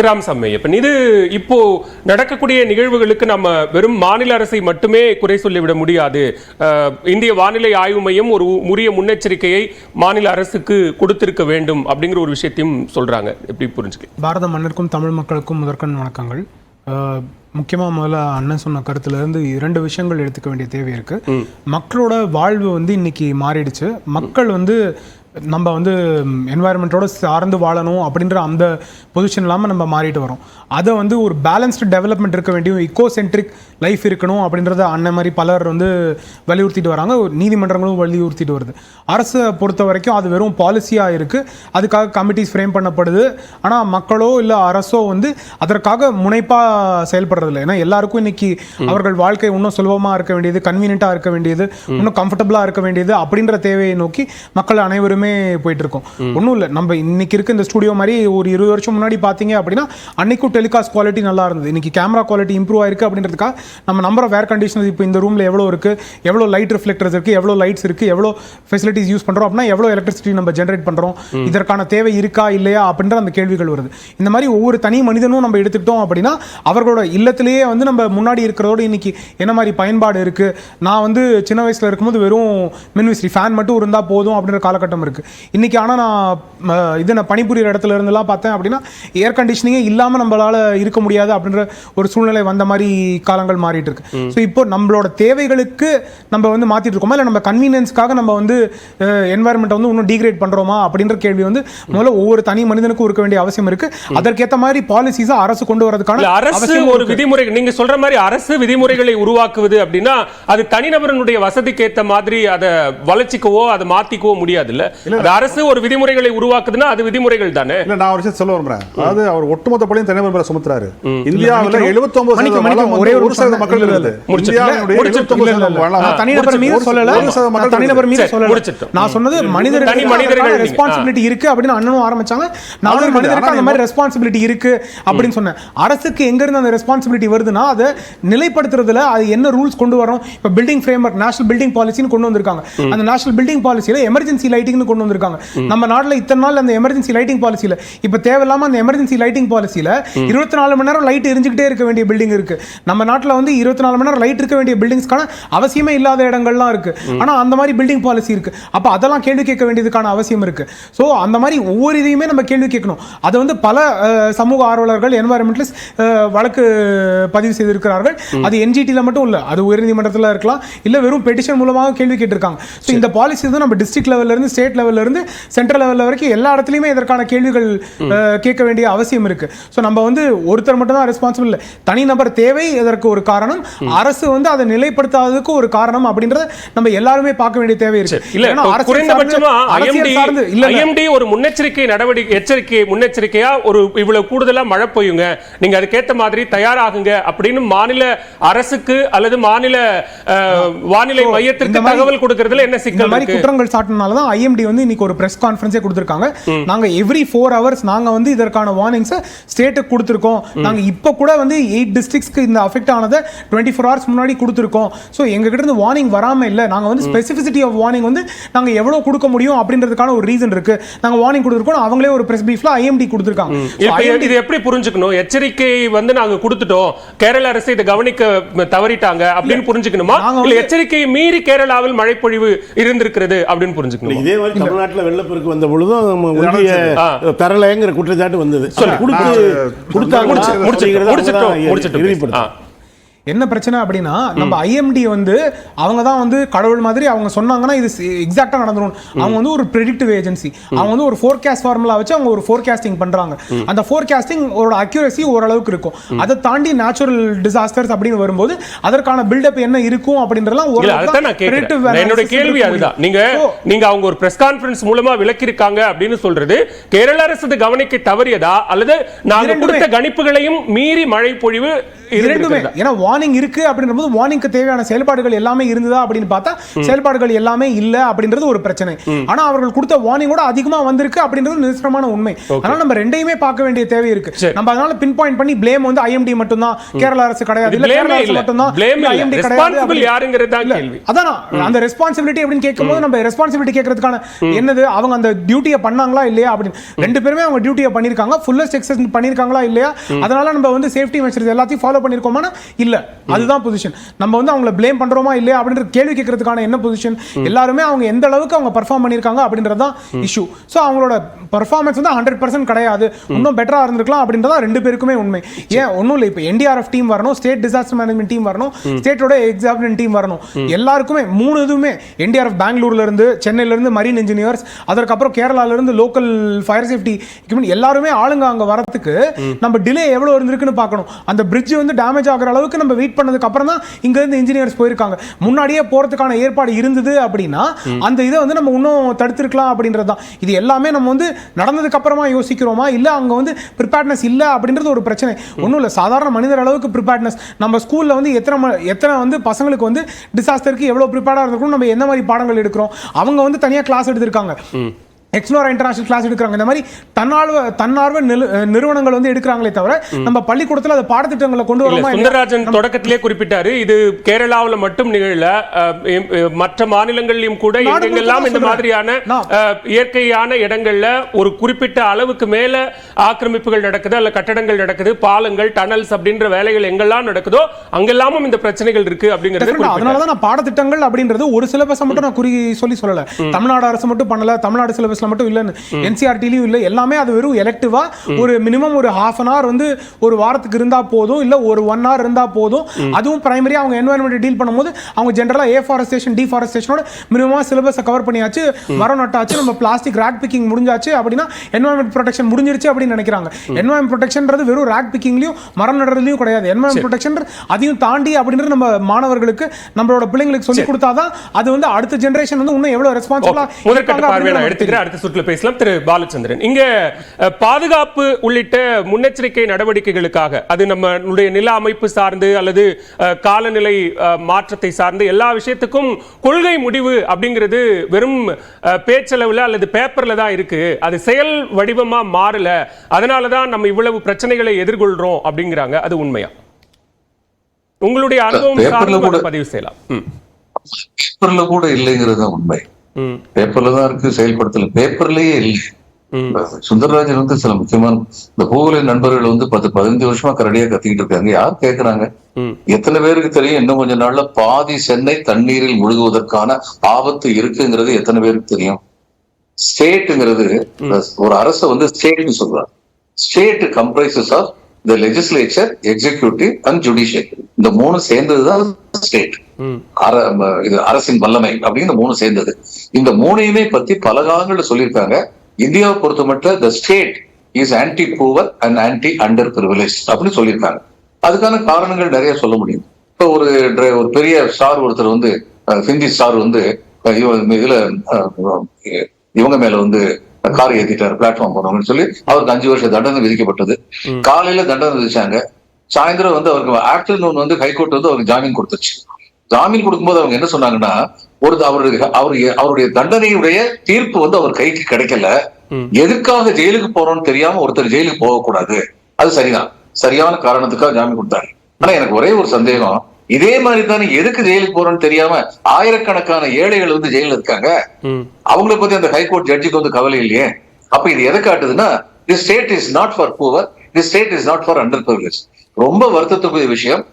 ராமசாமியப்பன், இது இப்போ நடக்கக்கூடிய நிகழ்வுகளுக்கு நம்ம வெறும் மாநில அரசை மட்டுமே குறை சொல்லிவிட முடியாது. இந்திய வானிலை ஆய்வு மையம் ஒரு உரிய முன்னெச்சரிக்கையை மாநில அரசுக்கு கொடுத்திருக்க வேண்டும் அப்படிங்கிற ஒரு விஷயத்தையும் சொல்றாங்க. எப்படி புரிஞ்சுக்க? பாரத மன்னருக்கும் தமிழ் மக்களுக்கும் முதற்கண் வணக்கங்கள். முக்கியமாக முதல்ல அண்ணன் சொன்ன கருத்துலேருந்து 2 விஷயங்கள் எடுத்துக்க வேண்டிய தேவை இருக்குது. மக்களோட வாழ்வு இன்னைக்கு மாறிடுச்சு. மக்கள் நம்ம என்வாயர்மெண்ட்டோட சார்ந்து வாழணும் அப்படின்ற அந்த பொசிஷன் இல்லாமல் நம்ம மாறிட்டு வரோம். அதை ஒரு பேலன்ஸ்டு டெவலப்மெண்ட் இருக்க வேண்டிய இக்கோ சென்ட்ரிக் லைஃப் இருக்கணும் அப்படின்றத அண்ணன் மாதிரி பலர் வலியுறுத்திட்டு வராங்க. நீதிமன்றங்களும் வலியுறுத்திட்டு வருது. அரசை பொறுத்த வரைக்கும் அது வெறும் பாலிசியாக இருக்குது. அதுக்காக கமிட்டிஸ் ஃப்ரேம் பண்ணப்படுது. ஆனால் மக்களோ இல்லை அரசோ அதற்காக முனைப்பாக செயல்படுறதில்லை. ஏன்னா எல்லாருக்கும் இன்னைக்கு அவர்கள் வாழ்க்கை இன்னும் சுலபமாக இருக்க வேண்டியது, கன்வீனியண்ட்டாக இருக்க வேண்டியது, இன்னும் கம்ஃபர்டபுளாக இருக்க வேண்டியது அப்படின்ற தேவையை நோக்கி மக்கள் அனைவருமே போயிட்டு இருக்கோம். ஒன்றும் இல்லை, நம்ம இன்னைக்கு இருக்க இந்த ஸ்டுடியோ மாதிரி ஒரு 20 வருஷம் முன்னாடி பார்த்தீங்க அப்படின்னா அன்னைக்கும் டெலிகாஸ்ட் குவாலிட்டி நல்லா இருந்தது. இன்னைக்கு கேமரா குவாலிட்டி இம்ப்ரூவ் ஆயிருக்கு. அப்படின்றதுக்காக நம்ம நம்பர் ஆஃப் ஏர் கண்டிஷனர்ஸ் இப்போ இந்த ரூமில் எவ்வளோ இருக்குது, எவ்வளோ லைட் ரிஃப்ளெக்டர்ஸ் இருக்குது, எவ்வளோ லைட்ஸ் இருக்குது, எவ்வளோ ஃபெசிலிட்டிஸ் யூஸ் பண்ணுறோம் அப்படின்னா எவ்வளோ எலக்ட்ரிசிட்டி நம்ம ஜென்ரேட் பண்ணுறோம், இதற்கான தேவை இருக்கா இல்லையா அப்படின்ற அந்த கேள்விகள் வருது. இந்த மாதிரி ஒவ்வொரு தனி மனிதனும் நம்ம எடுத்துக்கிட்டோம் அப்படின்னா அவர்களோட இல்லத்திலேயே நம்ம முன்னாடி இருக்கிறதோட இன்னைக்கு என்ன மாதிரி பயன்பாடு இருக்குது. நான் சின்ன வயசில் இருக்கும்போது வெறும் மின்விசிறி ஃபேன் மட்டும் இருந்தால் போதும் அப்படின்ற காலகட்டம் இருக்குது. இன்னைக்கு ஆனால் நான் பணிபுரிகிற இடத்துல இருந்தெல்லாம் பார்த்தேன் அப்படின்னா ஏர் கண்டிஷனிங்கே இல்லாமல் நம்மளால் இருக்க முடியாது அப்படின்ற ஒரு சூழ்நிலை வந்த மாதிரி காலங்கள் மாறிட்டு இருக்கு. ஸோ இப்போ நம்மளோட தேவைகளுக்கு நம்ம மாற்றிட்டு இருக்கோமா, இல்லை நம்ம கன்வீனியன்ஸ்க்காக நம்ம என்வாயர்மெண்ட்டை இன்னும் டீக்ரேட் பண்ணுறோமா அப்படின்ற கேள்வி முதல்ல ஒவ்வொரு தனி மனிதனுக்கும் இருக்க வேண்டிய அவசியம் இருக்கு. அதற்கேற்ற மாதிரி பாலிசிஸை அரசு கொண்டு வரதுக்கான அரசு ஒரு விதிமுறை, நீங்க சொல்ற மாதிரி அரசு விதிமுறைகளை உருவாக்குவது அப்படின்னா அது தனிநபரனுடைய வசதிக்கு ஏற்ற மாதிரி அதை வளர்ச்சிக்கவோ அதை மாத்திக்கவோ முடியாது. இல்ல அரசு ஒரு விதிமுறைகளை உருவாக்குதுன்னா அது விதிமுறைகள் தானே. இல்ல, நான் ஒரு விஷயம் சொல்ல விரும்புறேன். அதாவது அவர் ஒட்டுமொத்த பள்ளியும் தனிநபர் மேல சுமத்துறாரு. இந்தியாவில் 79% ஒரே ஒரு சதவீத மக்கள் இருக்குது. தனிநபர் மீது சொல்லல, தனிநபர் மீது சொல்லல. நான் சொன்னது மனிதர்களுக்கு ரெஸ்பான்சிபிலிட்டி இருக்கு அப்படின்னு அண்ணனும் ஆரம்பிச்சாங்க. நானும் மனிதருக்கு அந்த மாதிரி ரெஸ்பான்சிபிலிட்டி இருக்கு அப்படின்னு சொன்னேன். அரசுக்கு எங்க இருந்து அந்த ரெஸ்பான்சிபிலிட்டி வருதுன்னா அதை நிலைப்படுத்துறதுல அது என்ன ரூல்ஸ் கொண்டு வரோம். இப்போ பில்டிங் ஃப்ரேம்வொர்க், நேஷனல் பில்டிங் பாலிசின்னு கொண்டு வந்திருக்காங்க. அந்த நேஷனல் பில்டிங் பாலிசியில எமர்ஜென்சி லைட்டிங்னு கொண்டு வந்திருக்காங்க. நம்ம நாட்டில் இத்தனை நாள் அந்த எமர்ஜென்சி லைட்டிங் பாலிசியில இப்ப தேவையில்லாம அந்த எமர்ஜென்சி லைட்டிங் பாலிசியில 24 மணி நேரம் லைட் எரிஞ்சுக்கிட்டே இருக்க வேண்டிய பில்டிங் இருக்கு. நம்ம நாட்டில் 24 மணி நேரம் லைட் இருக்க வேண்டிய பில்டிங்ஸ்க்கான அவசியமே இல்லாத இடங்கள்லாம் இருக்கு. ஆனா அந்த மாதிரி பில்டிங் பாலிசி இருக்கு. அப்ப அதெல்லாம் கேள்வி கேட்க வேண்டியதுக்கான அவசியம் இருக்கு. ஸோ அந்த மாதிரி ஒவ்வொரு இதையுமே நம்ம கேள்வி கேட்கணும். அது பல சமூக ஆர்வலர்கள், என்வாயர்மெண்டலிஸ்ட் வழக்கு பதிவு செய்திருக்கிறார்கள். அது என்ஜிடியில் மட்டும் இல்ல, அது உயர்நீதிமன்றத்தில் இருக்கலாம், இல்ல வெறும் பெட்டிஷன் மூலமாக கேள்வி கேட்டிருக்காங்க. ஸோ இந்த பாலிசி நம்ம டிஸ்ட்ரிக்ட் லெவல்ல இருந்து ஸ்டேட் லெவல்ல இருந்து சென்ட்ரல் லெவல்ல வரைக்கும் எல்லா இடத்துலையுமே இதற்கான கேள்விகள் கேட்க வேண்டிய அவசியம் இருக்கு. ஸோ நம்ம ஒருத்தர் மட்டும் தான் ரெஸ்பான்சிபிள் இல்லை, தனிநபர் தேவை இதற்கு ஒரு காரணம், அரசு அதை நிலைப்படுத்தாததுக்கு ஒரு காரணம் அப்படின்றத நம்ம எல்லாருமே பார்க்க வேண்டிய தேவை இருக்கு. ஒரு முன்னெச்சரிக்கை நடவடிக்கை, எச்சரிக்கை முன்னெச்சரிக்கையா ஒரு இவ்வளவு கூடுதலா மழை பெய்யுங்க, நீங்க அதுக்கேற்ற மாதிரி தயாராகுங்க அப்படின்னு மாநில அரசுக்கு அல்லது மாநில வானிலை மையத்திற்கு தகவல் கொடுக்கறதுல என்ன சிக்கல் மாதிரி குற்றங்கள் சாட்டினால தான் IMD இன்னைக்கு ஒரு பிரஸ் கான்ஃபரன்ஸே கொடுத்திருக்காங்க. நாங்க எவ்ரி 4 hours நாங்க இதற்கான வார்னிங்ஸை ஸ்டேட்டுக்கு கொடுத்திருக்கோம். நாங்க இப்போ கூட 8 டிஸ்ட்ரிக்ட்ஸ்க்கு இந்த அஃபெக்ட் ஆனதை 24 hours முன்னாடி கொடுத்திருக்கோம். ஸோ எங்க கிட்ட இருந்து வார்னிங் வராம இல்லை, நாங்க ஸ்பெசிஃபிசிட்டி ஆஃப் வார்னிங் நாங்க எவ்வளவு கொடுக்க முடியும் அப்படின்றதுக்கான ஒரு ரீசன் இருக்கு. நாங்க வார்னிங் கொடுத்திருக்கோம். அவங்களே ஒரு பிரஸ் பிரீஃப்ல IMD கொடுத்திருக்காங்க. இது எப்படி புரிஞ்சுக்கணும்? எச்சரிக்கை நாங்க கொடுத்துட்டோம், கேரள அரசு இதை கவனிக்க தவறிட்டாங்க அப்படின்னு புரிஞ்சுக்கணுமா, இல்ல எச்சரிக்கையை மீறி கேரளாவில் மழை பொழிவு இருந்திருக்கிறது அப்படின்னு புரிஞ்சுக்கணும்? இதே மாதிரி தமிழ்நாட்டில் வெள்ளப்பெருக்கு வந்த பொழுதும் தரலைங்கிற குற்றச்சாட்டு வந்தது. என்ன பிரச்சனை அப்படின்னா நம்ம IMD அவங்க தான் கடவுள் மாதிரி அவங்க சொன்னாங்கன்னா இது எக்ஸாக்டா நடந்துரும். அவங்க ஒரு ப்ரெடிக்டிவ் ஏஜென்சி. அவங்க ஒரு ஃபோர்காஸ்ட் ஃபார்முலா வச்சு அவங்க ஒரு ஃபோர்காஸ்டிங் பண்றாங்க. அந்த ஃபோர்காஸ்டிங் ஒரு அக்யூரசி ஓரளவுக்கு இருக்கும். அதை தாண்டி நேச்சுரல் டிசாஸ்டர்ஸ் அப்படின்னு வரும்போது அதற்கான பில்டப் என்ன இருக்கும் அப்படின்றலாம் என்னோட கேள்வி அதுதான். நீங்க அவங்க ஒரு பிரஸ் கான்ஃபரன்ஸ் மூலமா விளக்கி இருக்காங்க அப்படின்னு சொல்றது கேரள அரசு கவனிக்க தவறியதா அல்லது நாங்க கொடுத்த கணிப்புகளையும் மீறி மழை பொழிவு இரண்டுமே. ஏன்னா வார்னிங் இருக்கு அப்படின்றபோது வார்னிங்க்கு தேவையான செயல்பாடுகள் எல்லாமே இருந்ததா அப்படின்னு பார்த்தா செயல்பாடுகள் எல்லாமே இல்ல அப்படின்றது ஒரு பிரச்சனை. ஆனா அவர்கள் கொடுத்த வார்னிங்கோட அதிகமா வந்திருக்கு அப்படின்றது நிதர்சனமான உண்மை. அதனால நம்ம ரெண்டையுமே பார்க்க வேண்டிய தேவை இருக்கு. நம்ம அதனால பின் பாயிண்ட் பண்ணி ப்ளேம் வந்து ஐஎம்டி மட்டும் தான், கேரளா அரசு கிடையாது, இல்ல கேரளா அரசு மட்டும் தான், ஐஎம்டி கிடையாது, யாருங்கிறது தான் கேள்வி. அதான் அந்த ரெஸ்பான்சிபிலிட்டி அப்படின்னு கேட்கும்போது நம்ம ரெஸ்பான்சிபிலிட்டி கேட்கறதுக்கான என்னது, அவங்க அந்த டியூட்டியை பண்ணாங்களா இல்லையா அப்படின்னு. ரெண்டு பேருமே அவங்க டியூட்டியை பண்ணிருக்காங்க, ஃபுல்லஸ்ட் எக்ஸஸ் பண்ணிருக்காங்களா இல்லையா, அதனால நம்ம வந்து சேஃப்டி மெஷர்ஸ் எல்லாத்தையும் ஃபாலோ பண்ணிருக்கோமா இல்ல, அதுதான் பொசிஷன். நம்ம வந்து அவங்கள ப்ளேம் பண்றோமா இல்லையா அப்படின்ற கேள்வி கேட்கறதுக்கான என்ன பொசிஷன், எல்லாருமே அவங்க எந்த அளவுக்கு அவங்க பெர்ஃபார்ம் பண்ணிருக்காங்க அப்படின்றது தான் இஷ்யூ. ஸோ அவங்களோட பெர்ஃபார்மன்ஸ் வந்து 100% கிடையாது, இன்னும் பெட்டரா இருந்திருக்கலாம் அப்படின்றதா ரெண்டு பேருக்குமே உண்மை. ஏன் ஒன்றும் இல்லை, இப்போ என்டிஆர்எஃப் டீம் வரணும், ஸ்டேட் டிசாஸ்டர் மேனேஜ்மெண்ட் டீம் வரணும், ஸ்டேட்டோட எக்ஸாமினேஷன் டீம் வரணும், எல்லாருக்குமே மூணு இதுவுமே என்டிஆர்எஃப் பெங்களூர்ல இருந்து, சென்னையில இருந்து மரீன் இன்ஜினியர்ஸ், அதற்கப்புறம் கேரளால இருந்து லோக்கல் ஃபயர் சேஃப்டி எக்யூப்மெண்ட் எல்லாருமே ஆளுங்க அங்க வரதுக்கு நம்ம டிலே எவ்வளவு இருந்திருக்குன்னு பார்க்கணும். அந்த பிரிட்ஜ் வந்து டேமேஜ் ஆகிற அளவுக்கு நம்ம வெயிட் பண்ணதுக்கு அப்புறம் தான் இங்க இருந்து இன்ஜினியர்ஸ் போயிருக்காங்க. முன்னாடியே போறதுக்கான ஏற்பாடு இருந்தது அப்படின்னா அந்த இதை வந்து நம்ம இன்னும் தடுத்திருக்கலாம் அப்படின்றது தான். இது எல்லாமே நம்ம வந்து நடந்ததுக்கு அப்புறமா யோசிக்கிறோமா இல்ல அங்க வந்து ப்ரிப்பேர்ட்னஸ் இல்ல அப்படின்றது ஒரு பிரச்சனை. ஒன்றும் இல்லை, சாதாரண மனிதர் அளவுக்கு ப்ரிப்பேர்ட்னஸ் நம்ம ஸ்கூல்ல வந்து எத்தனை வந்து பசங்களுக்கு வந்து டிசாஸ்டருக்கு எவ்வளவு ப்ரிப்பேர்டா இருக்கணும், நம்ம என்ன மாதிரி பாடங்கள் எடுக்கிறோம், அவங்க வந்து தனியா கிளாஸ் எடுத்திருக்காங்க, எக்ஸ்ப்ளோரா இன்டர்நேஷனல் கிளாஸ் எடுக்கிறாங்க, இந்த மாதிரி தன்னார்வ நிறுவனங்கள் வந்து எடுக்கிறாங்களே தவிர நம்ம பள்ளிக்கூடத்தில் அதை பாடத்திட்டங்களை கொண்டு வரமா. சுந்தரராஜன் தொடக்கத்திலே குறிப்பிட்டாரு, இது கேரளாவில் மட்டும் நிகழல, மற்ற மாநிலங்களிலும் கூட எங்கெல்லாம் இந்த மாதிரியான இயற்கையான இடங்கள்ல ஒரு குறிப்பிட்ட அளவுக்கு மேல ஆக்கிரமிப்புகள் நடக்குது, அல்ல கட்டடங்கள் நடக்குது, பாலங்கள், டனல்ஸ் அப்படின்ற வேலைகள் எங்கெல்லாம் நடக்குதோ அங்கெல்லாமும் இந்த பிரச்சனைகள் இருக்கு அப்படிங்கிறது. அதனாலதான் நான் பாடத்திட்டங்கள் அப்படின்றது ஒரு சிலபஸ் மட்டும் நான் சொல்லி சொல்லல. தமிழ்நாடு அரசு மட்டும் பண்ணல, தமிழ்நாடு சிலபஸ் மட்டும் இல்லன்னு என்சிஆர்டிலயும் இல்ல, எல்லாமே அது வெறும் எலெக்டிவா ஒரு மினிமம் ஒரு half an hour வந்து ஒரு வாரத்துக்கு இருந்தா போதும், இல்ல ஒரு 1 hour இருந்தா போதும். அதுவும் பிரைமரியா அவங்க என்வாயன்மெண்ட் டீல் பண்ணும்போது அவங்க ஜெனரலா ஏஃபாரஸ்டேஷன் டிஃபாரஸ்டேஷனோட மினிமமா சிலபஸை கவர் பண்ணியாச்சு, மரம் நட்டாச்சு, நம்ம பிளாஸ்டிக் ராக் பிக்கிங் முடிஞ்சாச்சு அப்படின்னா என்வாயன்மெண்ட் ப்ரொடெக்ஷன் முடிஞ்சிருச்சு அப்படின்னு நினைக்கிறாங்க. என்வாயன்மெண்ட் ப்ரொடெக்ஷன்றது வெறும் ராக் பிக்கிங்லயும் மரம் நடுறதுலயும் கிடையாது. என்வாயன்மெண்ட் ப்ரொடெக்ஷன் அதையும் தாண்டி அப்படின்றது நம்ம மாணவர்களுக்கு நம்மளோட பிள்ளைங்களுக்கு சொல்லி கொடுத்தாதான் அது வந்து அடுத்த ஜெனரேஷன் வந்து இன்னும் எவ்வளவு ரெஸ்பான்சிபிளா இருக்காங்க. அடுத்த சுற்றுல பேசலாம். திரு பாலச்சந்திரன், இங்க பாதுகாப்பு உள்ளிட்ட முன்னெச்சரிக்கை நடவடிக்கைகளுக்காக அது நம்மளுடைய நில அமைப்பு சார்ந்து அல்லது காலநிலை மாற்றத்தை சார்ந்து எல்லா விஷயத்துக்கும் கொள்கை முடிவு அப்படிங்கிறது வெறும் பேச்சளவுல அல்லது பேப்பர்ல தான் இருக்கு, அது செயல் வடிவமா மாறல, அதனாலதான் நம்ம இவ்வளவு பிரச்சனைகளை எதிர்கொள்றோம் அப்படிங்கிறாங்க. அது உண்மையா? உங்களுடைய அனுபவம் சார்ந்து பதிவு செய்யலாம். பேப்பர்ல கூட இல்லைங்கிறது உண்மை. பேப்பர்ல தான் இருக்கு, செயல்படுத்தல, பேப்பர்லயே இல்லை. சுந்தரராஜன் வந்து சில முக்கியமான இந்த பூகோள நண்பர்கள் வந்து 10-15 வருஷமா கரடியா கத்திக்கிட்டு இருக்காங்க. யார் கேட்கறாங்க? எத்தனை பேருக்கு தெரியும் இன்னும் கொஞ்ச நாள்ல பாதி சென்னை தண்ணீரில் முழுகுவதற்கான ஆபத்து இருக்குங்கிறது எத்தனை பேருக்கு தெரியும்? ஸ்டேட்டுங்கிறது ஒரு அரசு வந்து ஸ்டேட்னு சொல்றாங்க. State comprises of the legislature, executive and judicial. இந்த மூணு சேர்ந்ததுதான் ஸ்டேட். இது அரசின் வல்லமை அப்படின்னு மூணு சேர்ந்தது. இந்த மூணையுமே பத்தி பல காலங்கள்ல சொல்லியிருக்காங்க. இந்தியாவை பொறுத்த மட்டும் the state is anti poor and anti under privilege அப்படின்னு சொல்லியிருக்காங்க. அதுக்கான காரணங்கள் நிறைய சொல்ல முடியும். இப்போ ஒரு பெரிய ஸ்டார் ஒருத்தர் வந்து ஹிந்தி ஸ்டார் வந்து இதுல இவங்க மேல வந்து கார் ஏத்திட்டாரு பிளாட்ஃபார்ம் போறவங்கன்னு சொல்லி அவருக்கு 5 வருஷம் தண்டனை விதிக்கப்பட்டது. காலையில தண்டனை விதிச்சாங்க, சாயந்தரம் வந்து அவருக்கு ஆஃப்டர்நூன் வந்து ஹைகோர்ட் வந்து அவருக்கு ஜாமீன் கொடுத்துச்சு. ஜாமீன் கொடுக்கும்போது அவங்க என்ன சொன்னாங்கன்னா, அவருடைய தண்டனையுடைய தீர்ப்பு வந்து அவர் கைக்கு கிடைக்கல, எதுக்காக ஜெயிலுக்கு போறோம்னு தெரியாம ஒருத்தர் ஜெயிலுக்கு போகக்கூடாது, அது சரிதான், சரியான காரணத்துக்காக ஜாமீன் கொடுத்தாரு. ஆனா எனக்கு ஒரே ஒரு சந்தேகம், இதே மாதிரி தானே எதுக்கு ஜெயிலுக்கு போறோம்னு தெரியாம ஆயிரக்கணக்கான ஏழைகள் வந்து ஜெயில இருக்காங்க, அவங்களை பத்தி அந்த ஹைகோர்ட் ஜட்ஜுக்கு வந்து கவலை இல்லையே? அப்ப இது எதை காட்டுதுன்னா, the state is not for poor, the state is not for under privilege. ரொம்ப வருத்தத்துக்குரிய விஷயம்.